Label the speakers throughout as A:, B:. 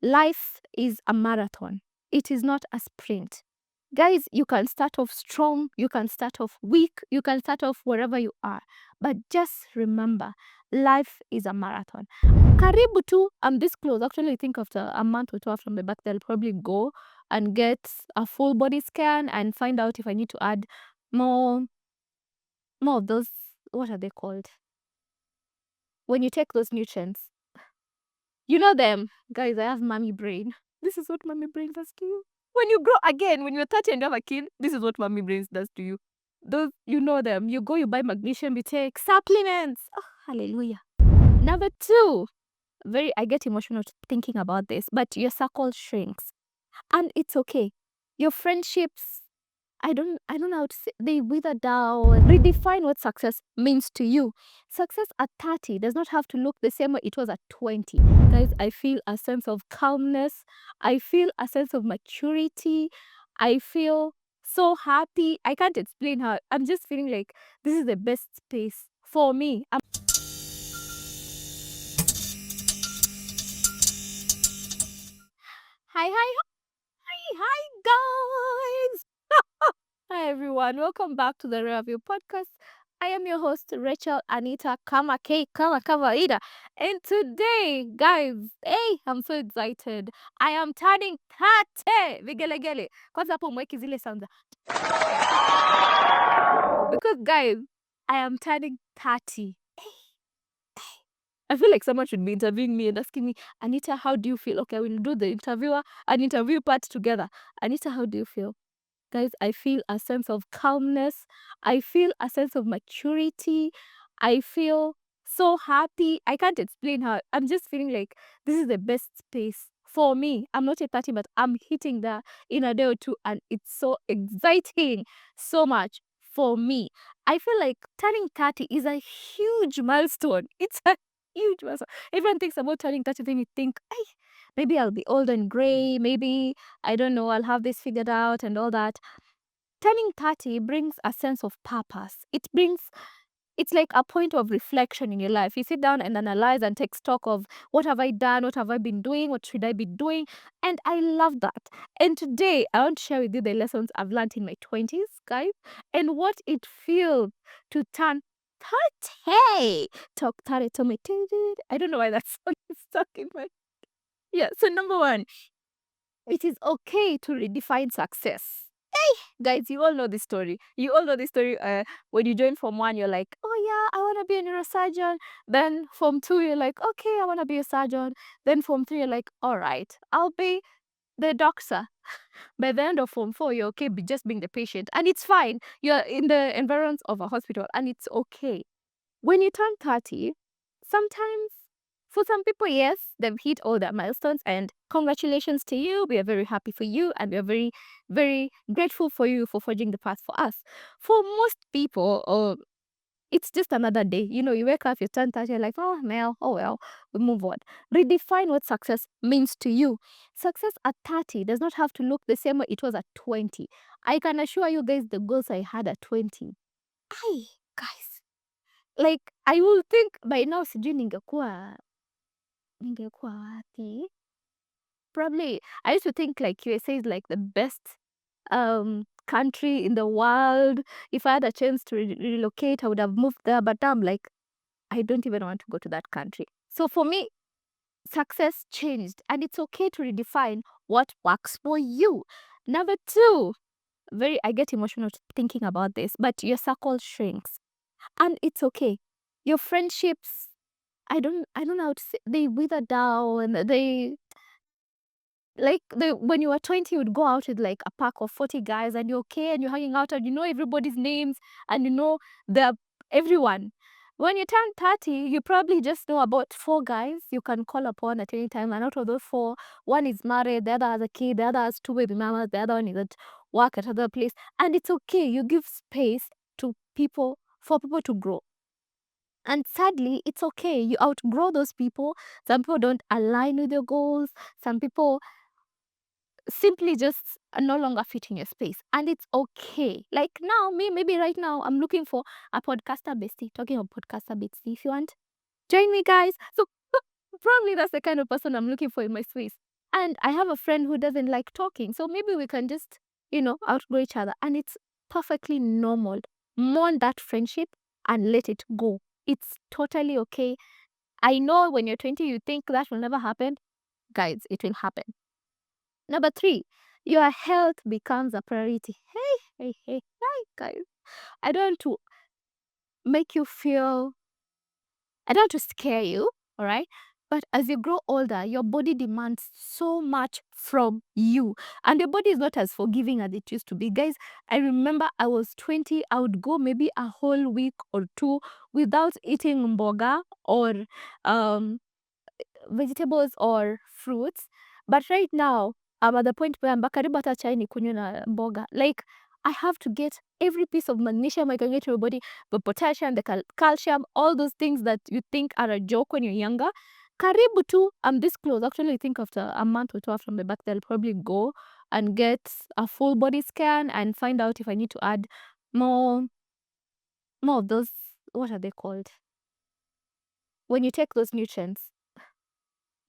A: Life is a marathon. It is not a sprint. Guys, you can start off strong, you can start off weak, you can start off wherever you are. But just remember, life is a marathon. Karibu tu, I'm this close. Actually, I think after a month or two after my birthday, I'll probably go and get a full body scan and find out if I need to add more of those, what are they called? When you take those nutrients. You know them. Guys, I have mommy brain. This is what mommy brain does to you. When you grow again, when you're 30 and you have a kid, this is what mommy brains does to you. Those, you know them. You go, you buy magnesium, you take supplements. Oh, hallelujah. Number two, I get emotional thinking about this, but your circle shrinks. And it's okay. Your friendships, I don't know how to say, they wither down. Redefine what success means to you. Success at 30 does not have to look the same way it was at 20. Guys, I feel a sense of calmness. I feel a sense of maturity. I feel so happy. I can't explain how. I'm just feeling like this is the best space for me. Hi, hi, hi, hi, guys. Hi everyone, welcome back to the Review Podcast. I am your host Rachel Anita Kama K Kama Kawaida. And today, guys, hey, I'm so excited. I am turning 30. Vigelegele. Kwanza hapo mweki zile sounds. Because guys, I am turning 30. I feel like someone should be interviewing me and asking me, Anita, how do you feel? Okay, we'll do the interview part together. Anita, how do you feel? Guys, I feel a sense of calmness. I feel a sense of maturity. I feel so happy. I can't explain how. I'm just feeling like this is the best space for me. I'm not a 30, but I'm hitting that in a day or two, and it's so exciting so much for me. I feel like turning 30 is a huge milestone. It's a huge milestone. Everyone thinks about turning 30, then you think, hey, maybe I'll be old and gray. Maybe I don't know, I'll have this figured out and all that. Turning 30 brings a sense of purpose. It's like a point of reflection in your life. You sit down and analyze and take stock of what have I done, what have I been doing, what should I be doing. And I love that. And today I want to share with you the lessons I've learned in my 20s, guys, and what it feels to turn 30. Talk 30 to me. I don't know why that song is stuck in my. Yeah, so number one, it is okay to redefine success. Guys, you all know this story. You all know this story. When you join Form 1, you're like, oh yeah, I want to be a neurosurgeon. Then Form 2, you're like, okay, I want to be a surgeon. Then Form 3, you're like, all right, I'll be the doctor. By the end of Form 4, you're okay just being the patient. And it's fine. You're in the environs of a hospital and it's okay. When you turn 30, sometimes for some people, yes, they've hit all their milestones, and congratulations to you. We are very happy for you, and we are very, very grateful for you for forging the path for us. For most people, it's just another day. You know, you wake up, you turn 30, you're like, oh, Mel, oh well, we move on. Redefine what success means to you. Success at 30 does not have to look the same way it was at 20. I can assure you guys the goals I had at 20. Guys, like, I will think by now sijui ningekuwa wapi. Probably, I used to think like USA is like the best country in the world. If I had a chance to relocate, I would have moved there. But now I'm like, I don't even want to go to that country. So for me, success changed, and it's okay to redefine what works for you. Number two, I get emotional thinking about this, but your circle shrinks, and it's okay. Your friendships, I don't know how to say, they wither down. When you were 20, you would go out with like a pack of 40 guys, and you're okay, and you're hanging out, and you know everybody's names, and you know everyone. When you turn 30, you probably just know about 4 guys you can call upon at any time, and out of those 4, one is married, the other has a kid, the other has 2 baby mamas, the other one is at work at another place, and it's okay. You give space to people for people to grow. And sadly, it's okay. You outgrow those people. Some people don't align with your goals. Some people simply just are no longer fit in your space. And it's okay. Like now, maybe right now, I'm looking for a podcaster bestie. Talking of podcaster bestie, if you want, join me, guys. So probably that's the kind of person I'm looking for in my space. And I have a friend who doesn't like talking. So maybe we can just, outgrow each other. And it's perfectly normal. Mourn that friendship and let it go. It's totally okay. I know when you're 20, you think that will never happen. Guys, it will happen. Number 3, your health becomes a priority. Hey, guys. I don't want to make you feel, I don't want to scare you, all right? But as you grow older, your body demands so much from you. And your body is not as forgiving as it used to be. Guys, I remember I was 20, I would go maybe a whole week or 2 without eating mboga or vegetables or fruits. But right now, I'm at the point where karibu hata chai nikunywe na mboga. Like, I have to get every piece of magnesium I can get to your body, the potassium, the calcium, all those things that you think are a joke when you're younger. Karibu tu, I'm this close. Actually, I think after a month or 2 after my birthday, I'll probably go and get a full body scan and find out if I need to add more of those, what are they called? When you take those nutrients.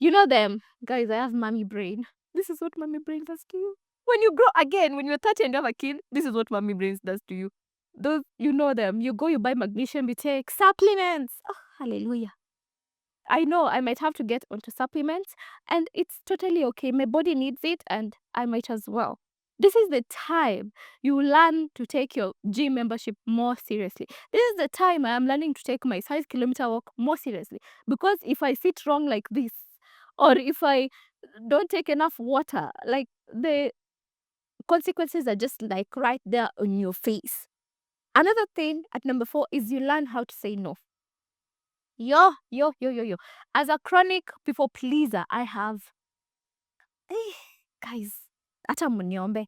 A: You know them. Guys, I have mommy brain. This is what mommy brain does to you. When you grow again, when you're 30 and you have a kid, this is what mommy brains does to you. Those, you know them. You go, you buy magnesium, you take supplements. Oh, hallelujah. I know I might have to get onto supplements, and it's totally okay. My body needs it, and I might as well. This is the time you learn to take your gym membership more seriously. This is the time I am learning to take my 5 kilometer walk more seriously. Because if I sit wrong like this, or if I don't take enough water, like, the consequences are just like right there on your face. Another thing at number 4 is you learn how to say no. Yo. As a chronic people pleaser, I have, guys, hata mniombe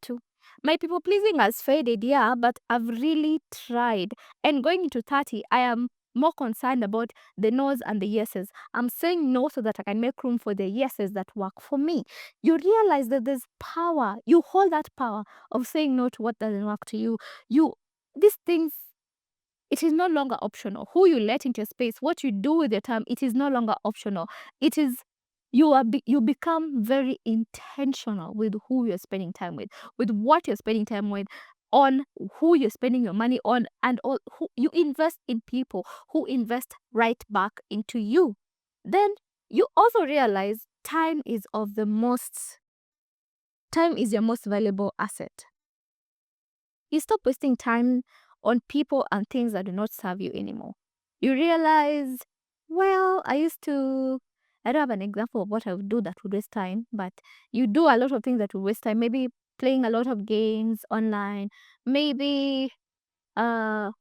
A: tu. My people pleasing has faded, yeah, but I've really tried. And going into 30, I am more concerned about the no's and the yeses. I'm saying no so that I can make room for the yeses that work for me. You realize that there's power. You hold that power of saying no to what doesn't work to you. These things, it is no longer optional. Who you let into your space, what you do with your time, it is no longer optional. It is, you become very intentional with who you're spending time with what you're spending time with, on who you're spending your money on, and all, who you invest in, people who invest right back into you. Then you also realize time is your most valuable asset. You stop wasting time on people and things that do not serve you anymore. You realize, well, I don't have an example of what I would do that would waste time, but you do a lot of things that would waste time. Maybe playing a lot of games online, maybe, I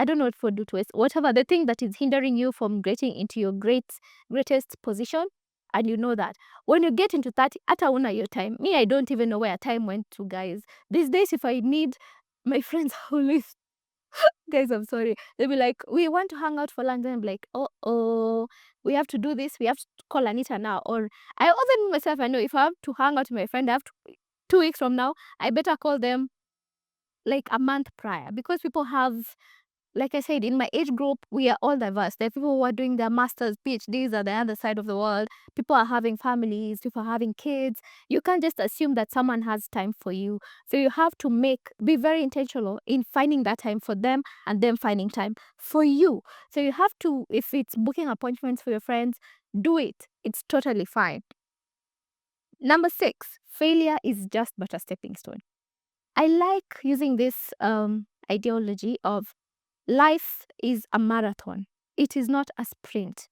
A: don't know what for do to waste, whatever the thing that is hindering you from getting into your greatest position. And you know that when you get into 30, hata una your time. Me, I don't even know where time went to, guys. These days, if I need, my friends always, guys, I'm sorry. They'll be like, we want to hang out for lunch. And I'm like, oh, we have to do this. We have to call Anita now. Or I often myself, I know if I have to hang out with my friend, I have to, 2 weeks from now, I better call them like a month prior, because people have, like I said, in my age group, we are all diverse. There are people who are doing their masters, PhDs at the other side of the world. People are having families, people are having kids. You can't just assume that someone has time for you. So you have to be very intentional in finding that time for them and them finding time for you. So you have to, if it's booking appointments for your friends, do it. It's totally fine. Number 6, failure is just but a stepping stone. I like using this ideology of life is a marathon. It is not a sprint.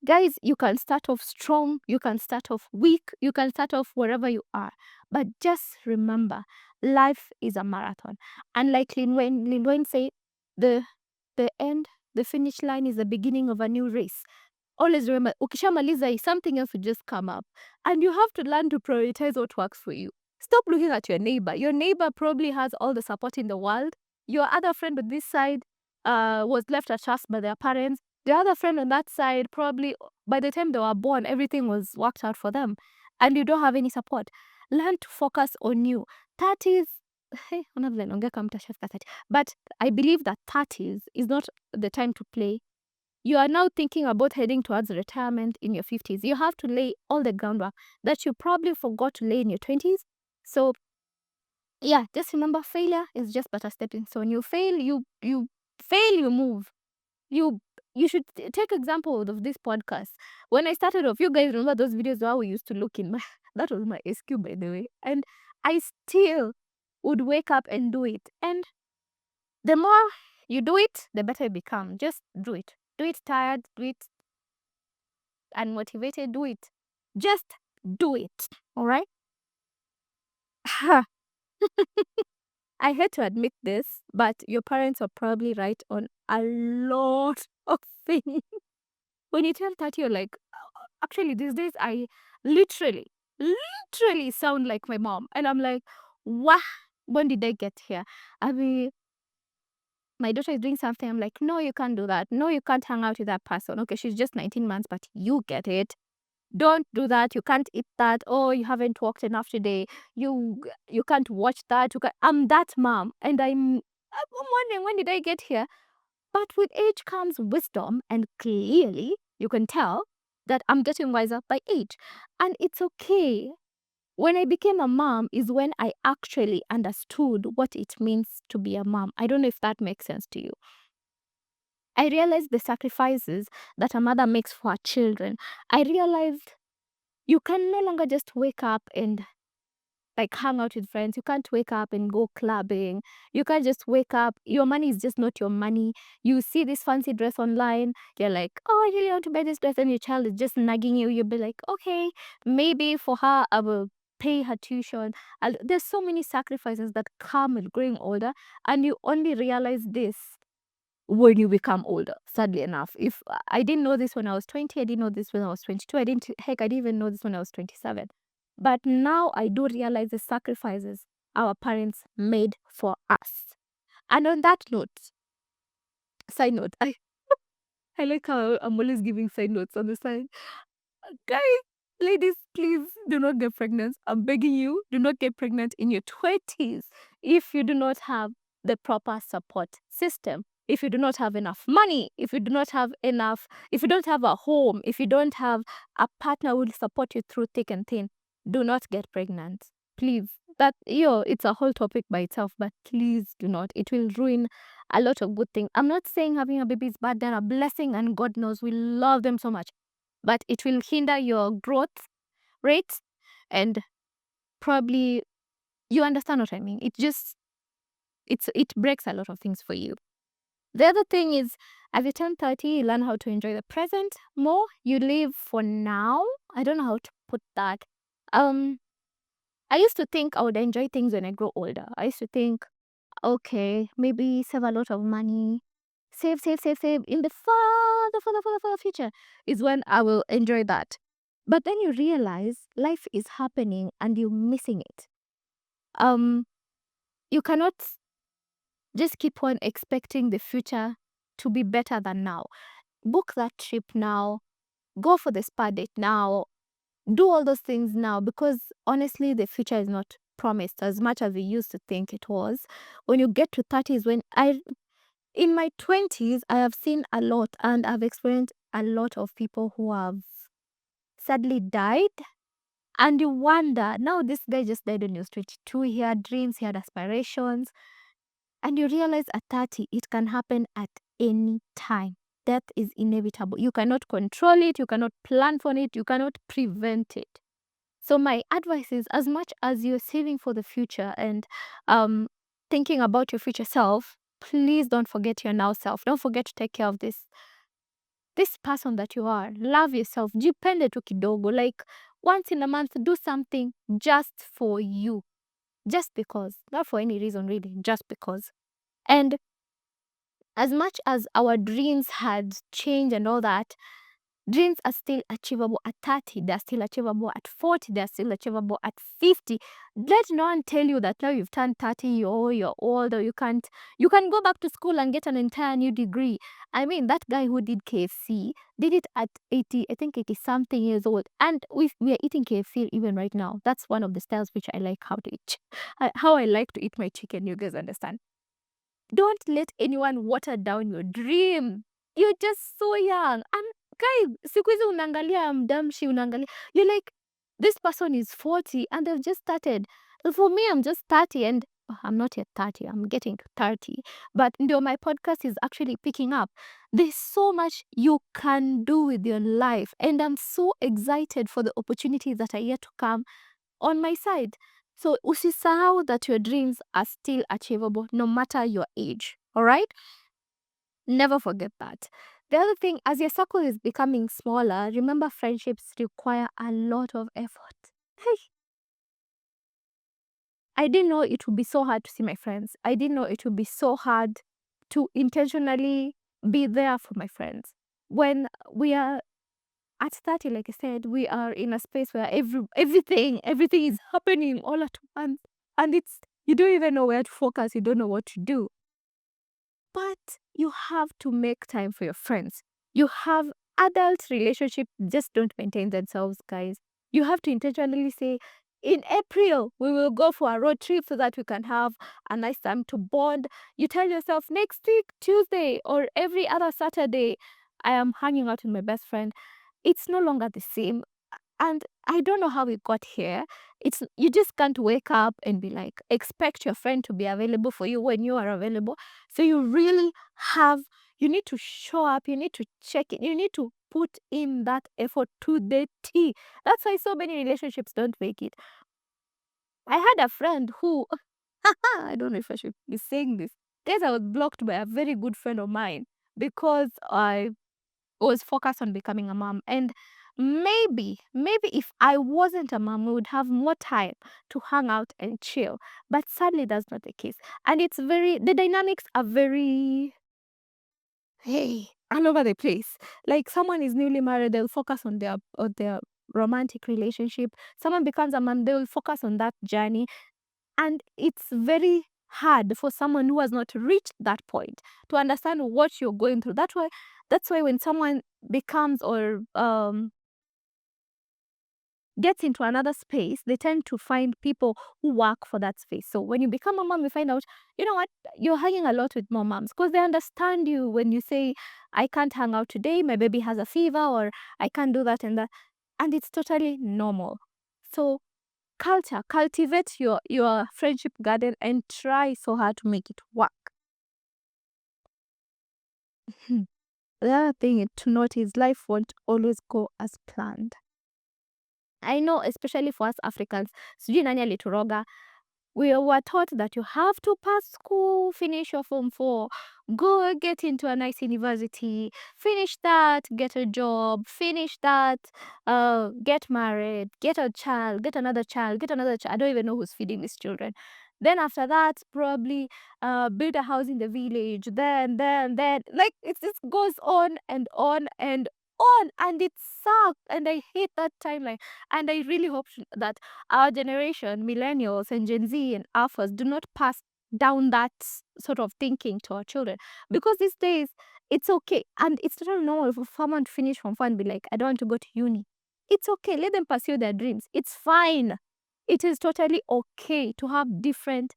A: Guys, you can start off strong, you can start off weak, you can start off wherever you are. But just remember, life is a marathon. And like Lin Wayne said, the finish line is the beginning of a new race. Always remember, ukishamaliza, something else will just come up. And you have to learn to prioritize what works for you. Stop looking at your neighbor. Your neighbor probably has all the support in the world. Your other friend on this side was left at trust by their parents. The other friend on that side, probably by the time they were born, everything was worked out for them. And you don't have any support. Learn to focus on you. 30s, but I believe that 30s is not the time to play. You are now thinking about heading towards retirement in your 50s. You have to lay all the groundwork that you probably forgot to lay in your 20s. So yeah, just remember, failure is just but a stepping stone. You fail, you fail, you move. You should take example of this podcast. When I started off, you guys remember those videos where we used to look in my that was my SQ, by the way. And I still would wake up and do it. And the more you do it, the better you become. Just do it. Do it tired, do it unmotivated, do it. Just do it. All right? I hate to admit this, but your parents are probably right on a lot of things. When you turn 30, you're like, actually, these days, I literally, literally sound like my mom. And I'm like, wah, when did I get here? I mean, my daughter is doing something. I'm like, no, you can't do that. No, you can't hang out with that person. Okay, she's just 19 months, but you get it. Don't do that. You can't eat that. Oh, you haven't walked enough today. You can't watch that. I'm that mom. And I'm wondering, when did I get here? But with age comes wisdom, and clearly you can tell that I'm getting wiser by age. And it's okay. When I became a mom is when I actually understood what it means to be a mom. I don't know if that makes sense to you. I realized the sacrifices that a mother makes for her children. I realized you can no longer just wake up and like hang out with friends. You can't wake up and go clubbing. You can't just wake up. Your money is just not your money. You see this fancy dress online. You're like, oh, I really want to buy this dress. And your child is just nagging you. You'll be like, okay, maybe for her, I will pay her tuition. There's so many sacrifices that come with growing older. And you only realize this when you become older, sadly enough. If I didn't know this when I was 20, I didn't know this when I was 22, I didn't even know this when I was 27. But now I do realize the sacrifices our parents made for us. And on that note, side note, I like how I'm always giving side notes on the side. Guys, ladies, please do not get pregnant. I'm begging you, do not get pregnant in your 20s if you do not have the proper support system. If you do not have enough money, if you do not have enough, if you don't have a home, if you don't have a partner who will support you through thick and thin, do not get pregnant. Please. It's a whole topic by itself, but please do not. It will ruin a lot of good things. I'm not saying having a baby is bad. They're a blessing, and God knows we love them so much. But it will hinder your growth rate, and probably you understand what I mean. It breaks a lot of things for you. The other thing is, as you turn 30, you learn how to enjoy the present more. You live for now. I don't know how to put that. I used to think I would enjoy things when I grow older. I used to think, okay, maybe save a lot of money. Save in the far future is when I will enjoy that. But then you realize life is happening and you're missing it. You cannot just keep on expecting the future to be better than now. Book that trip now. Go for the spa date now. Do all those things now, because honestly, the future is not promised as much as we used to think it was. When you get to 30s, in my 20s, I have seen a lot, and I've experienced a lot of people who have sadly died. And you wonder, now this guy just died when he was 22. He had dreams, he had aspirations. And you realize at 30, it can happen at any time. Death is inevitable. You cannot control it, you cannot plan for it, you cannot prevent it. So my advice is, as much as you're saving for the future and thinking about your future self, please don't forget your now self. Don't forget to take care of this person that you are. Love yourself. Jipende tu kidogo. Like once in a month, do something just for you. Just because. Not for any reason, really. Just because. And as much as our dreams had changed and all that, dreams are still achievable at 30, they're still achievable at 40, they're still achievable at 50. Let no one tell you that now you've turned 30, you're old, or you can go back to school and get an entire new degree. I mean, that guy who did KFC did it at 80, I think 80 something years old. And we are eating KFC even right now. That's one of the styles which I like how to eat. How I like to eat my chicken, you guys understand. Don't let anyone water down your dream. you're just so young. And guy, siku hizi unaangalia mdamshi, unaangalia, you're like, this person is 40 and they've just started. For me, I'm just 30 and I'm not yet 30. I'm getting to 30. But ndio, my podcast is actually picking up. There's so much you can do with your life. And I'm so excited for the opportunities that are yet to come on my side. So usisahau that your dreams are still achievable no matter your age. All right? Never forget that. The other thing, as your circle is becoming smaller, remember friendships require a lot of effort. Hey, I didn't know it would be so hard to see my friends. I didn't know it would be so hard to intentionally be there for my friends. When we are at 30, like I said, we are in a space where everything is happening all at once. And it's, you don't even know where to focus, you don't know what to do. But you have to make time for your friends. You have adult relationships just don't maintain themselves, guys. You have to intentionally say, in April, we will go for a road trip so that we can have a nice time to bond. You tell yourself, next week, Tuesday, or every other Saturday, I am hanging out with my best friend. It's no longer the same. And I don't know how we got here. It's, you just can't wake up and be like, expect your friend to be available for you when you are available. So you really have, you need to show up, you need to check it, you need to put in that effort to the T. That's why so many relationships don't make it. I had a friend who, I don't know if I should be saying this. Guys, I was blocked by a very good friend of mine because I was focused on becoming a mom. And maybe if I wasn't a mom, we would have more time to hang out and chill. But sadly, that's not the case. And it's very, the dynamics are very, hey, all over the place. Like, someone is newly married, they'll focus on their romantic relationship. Someone becomes a mom, they'll focus on that journey. And it's very hard for someone who has not reached that point to understand what you're going through. That's why when someone becomes or gets into another space, they tend to find people who work for that space. So when you become a mom, you find out, you know what, you're hanging a lot with more moms because they understand you when you say, I can't hang out today, my baby has a fever, or I can't do that and that. And it's totally normal. So cultivate your friendship garden and try so hard to make it work. The other thing to note is life won't always go as planned. I know, especially for us Africans, sijui nani alituroga. We were taught that you have to pass school, finish your form 4, go get into a nice university, finish that, get a job, finish that, get married, get a child, get another child, get another child. I don't even know who's feeding these children. Then after that, probably build a house in the village. Then, like, it just goes on and on and on, and it sucks. And I hate that timeline. And I really hope that our generation, millennials and Gen Z and alphas, do not pass down that sort of thinking to our children. Because these days, it's okay. And it's not normal for someone to finish from fun and be like, I don't want to go to uni. It's okay. Let them pursue their dreams. It's fine. It is totally okay to have different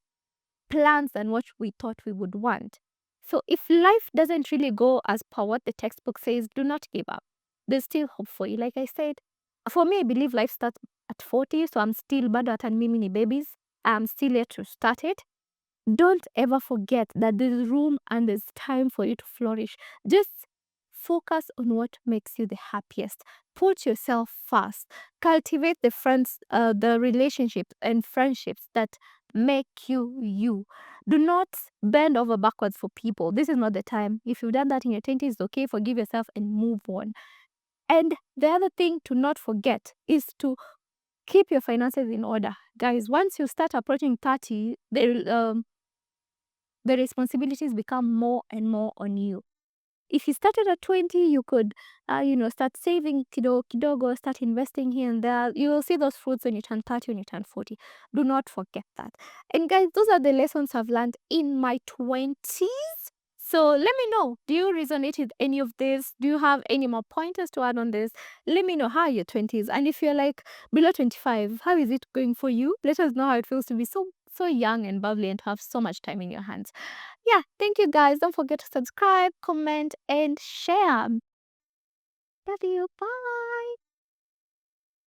A: plans than what we thought we would want. So if life doesn't really go as per what the textbook says, do not give up. There's still hope for you. Like I said, for me, I believe life starts at 40, so I'm still bado hata mimi ni babies. I'm still yet to start it. Don't ever forget that there's room and there's time for you to flourish. Just focus on what makes you the happiest. Put yourself first. Cultivate the relationships and friendships that make you you. Do not bend over backwards for people. This is not the time. If you've done that in your 20s, it's okay. Forgive yourself and move on. And the other thing to not forget is to keep your finances in order. Guys, once you start approaching 30, the responsibilities become more and more on you. If you started at 20, you could, start saving kidogo, start investing here and there. You will see those fruits when you turn 30, when you turn 40. Do not forget that. And guys, those are the lessons I've learned in my 20s. So let me know, do you resonate with any of this? Do you have any more pointers to add on this? Let me know how your 20s. And if you're like below 25, how is it going for you? Let us know how it feels to be so so young and bubbly and have so much time in your hands. Yeah, thank you guys. Don't forget to subscribe, comment, and share. Love you. Bye.